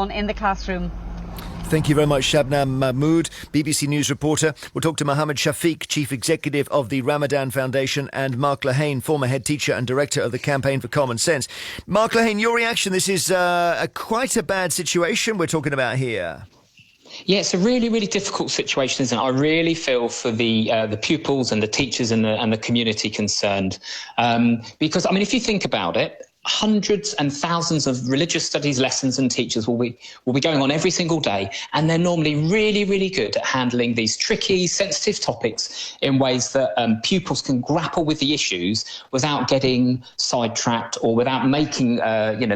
on in the classroom. Thank you very much, Shabnam Mahmood, BBC News reporter. We'll talk to Mohammed Shafiq, Chief Executive of the Ramadan Foundation, and Mark Lehane, former head teacher and director of the Campaign for Common Sense. Mark Lehane, your reaction? This is quite a bad situation we're talking about here. Yeah, it's a really, really difficult situation, isn't it? I really feel for the pupils and the teachers and the community concerned. Because, I mean, if you think about it, hundreds and thousands of religious studies lessons and teachers will be going on every single day, and they're normally really, really good at handling these tricky, sensitive topics in ways that pupils can grapple with the issues without getting sidetracked or without making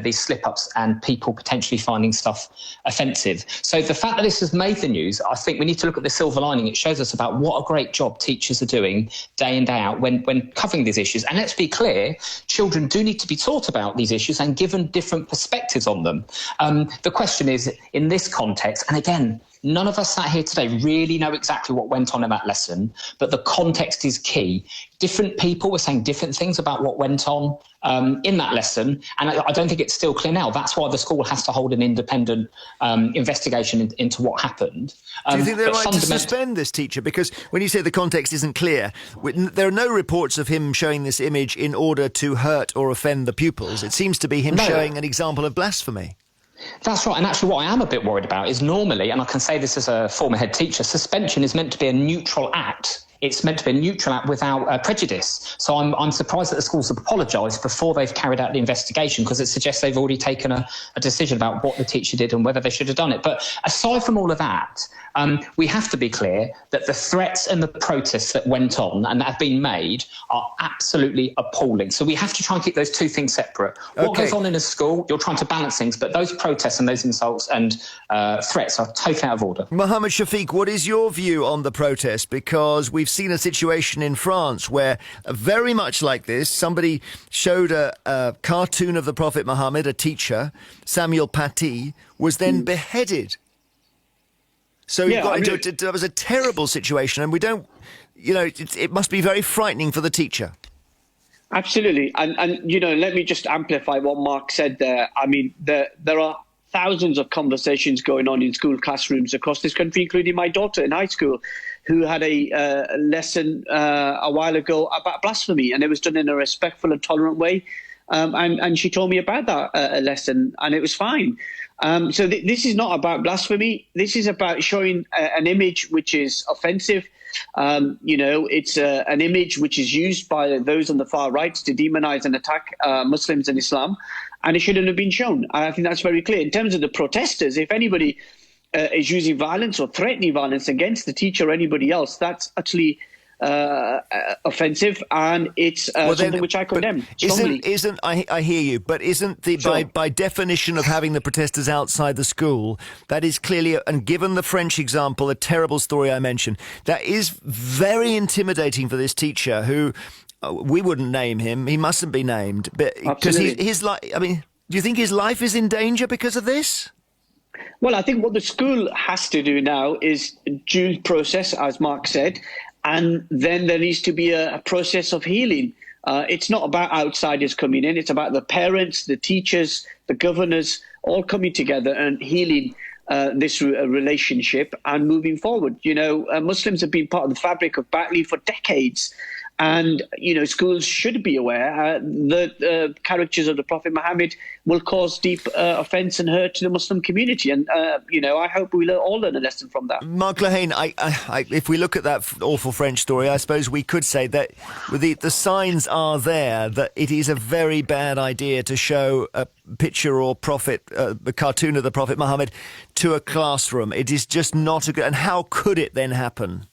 these slip-ups and people potentially finding stuff offensive. So the fact that this has made the news, I think we need to look at the silver lining. It shows us about what a great job teachers are doing day in, day out when covering these issues. And let's be clear, children do need to be taught about these issues and given different perspectives on them. The question is, in this context, and again, none of us sat here today really know exactly what went on in that lesson, but the context is key. Different people were saying different things about what went on in that lesson, and I don't think it's still clear now. That's why the school has to hold an independent investigation into what happened. Do you think they're right to suspend this teacher? Because when you say the context isn't clear, there are no reports of him showing this image in order to hurt or offend the pupils. It seems to be him showing an example of blasphemy. That's right. And actually what I am a bit worried about is normally, and I can say this as a former head teacher, suspension is meant to be a neutral act. It's meant to be a neutral act without prejudice. So I'm surprised that the schools have apologised before they've carried out the investigation, because it suggests they've already taken a decision about what the teacher did and whether they should have done it. But aside from all of that, we have to be clear that the threats and the protests that went on and that have been made are absolutely appalling. So we have to try and keep those two things separate. What goes on in a school, you're trying to balance things, but those protests and those insults and threats are totally out of order. Mohammed Shafiq, what is your view on the protest? Because we've seen a situation in France where, very much like this, somebody showed a cartoon of the Prophet Muhammad, a teacher, Samuel Paty, was then beheaded. So that was a terrible situation, and we don't, it must be very frightening for the teacher. Absolutely. And let me just amplify what Mark said there. I mean, there are thousands of conversations going on in school classrooms across this country, including my daughter in high school, who had a lesson a while ago about blasphemy, and it was done in a respectful and tolerant way. And she told me about that lesson, and it was fine. So this is not about blasphemy. This is about showing an image which is offensive. It's an image which is used by those on the far right to demonize and attack Muslims and Islam, and it shouldn't have been shown. I think that's very clear. In terms of the protesters, if anybody is using violence or threatening violence against the teacher or anybody else, that's utterly offensive, and it's something which I condemn strongly. I hear you, but isn't by definition of having the protesters outside the school, that is clearly, and given the French example, a terrible story I mentioned, that is very intimidating for this teacher who, we wouldn't name him, he mustn't be named, but because his life, I mean, do you think his life is in danger because of this? Well, I think what the school has to do now is due process, as Mark said, and then there needs to be a process of healing. It's not about outsiders coming in. It's about the parents, the teachers, the governors, all coming together and healing this relationship and moving forward. Muslims have been part of the fabric of Batley for decades. And, schools should be aware that caricatures of the Prophet Muhammad will cause deep offence and hurt to the Muslim community. And, I hope we all learn a lesson from that. Mark Lehane, if we look at that awful French story, I suppose we could say that the signs are there that it is a very bad idea to show a picture or a cartoon of the Prophet Muhammad to a classroom. It is just not a good... And how could it then happen?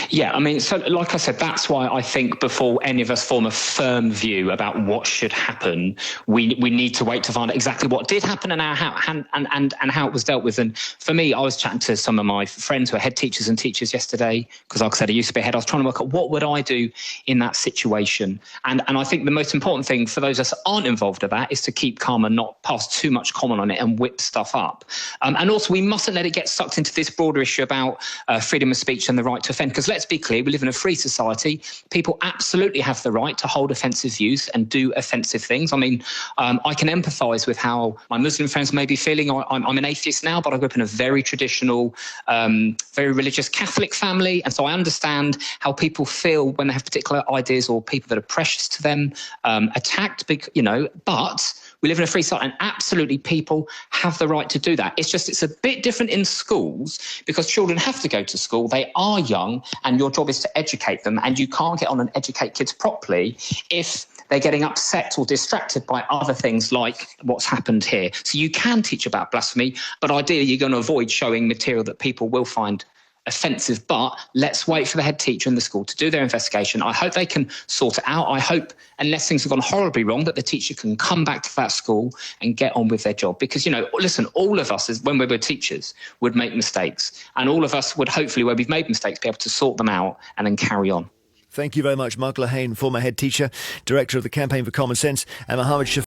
Yeah, I mean, so like I said, that's why I think before any of us form a firm view about what should happen, we need to wait to find out exactly what did happen and how it was dealt with. And for me, I was chatting to some of my friends who are head teachers and teachers yesterday, because like I said, I used to be a head. I was trying to work out what would I do in that situation. And I think the most important thing for those of us that aren't involved in that is to keep calm and not pass too much comment on it and whip stuff up. And also, we mustn't let it get sucked into this broader issue about freedom of speech and the right to offend, because let's let's be clear, we live in a free society. People absolutely have the right to hold offensive views and do offensive things. I mean, I can empathise with how my Muslim friends may be feeling. I'm an atheist now, but I grew up in a very traditional, very religious Catholic family. And so I understand how people feel when they have particular ideas or people that are precious to them attacked, but we live in a free society and absolutely people have the right to do that. It's a bit different in schools because children have to go to school. They are young and your job is to educate them, and you can't get on and educate kids properly if they're getting upset or distracted by other things like what's happened here. So you can teach about blasphemy, but ideally you're going to avoid showing material that people will find offensive. But let's wait for the head teacher in the school to do their investigation. I hope they can sort it out. I hope, unless things have gone horribly wrong, that the teacher can come back to that school and get on with their job. Because, listen, all of us, when we were teachers, would make mistakes. And all of us would hopefully, where we've made mistakes, be able to sort them out and then carry on. Thank you very much, Mark Lehane, former head teacher, director of the Campaign for Common Sense, and Mohammed Shafiq.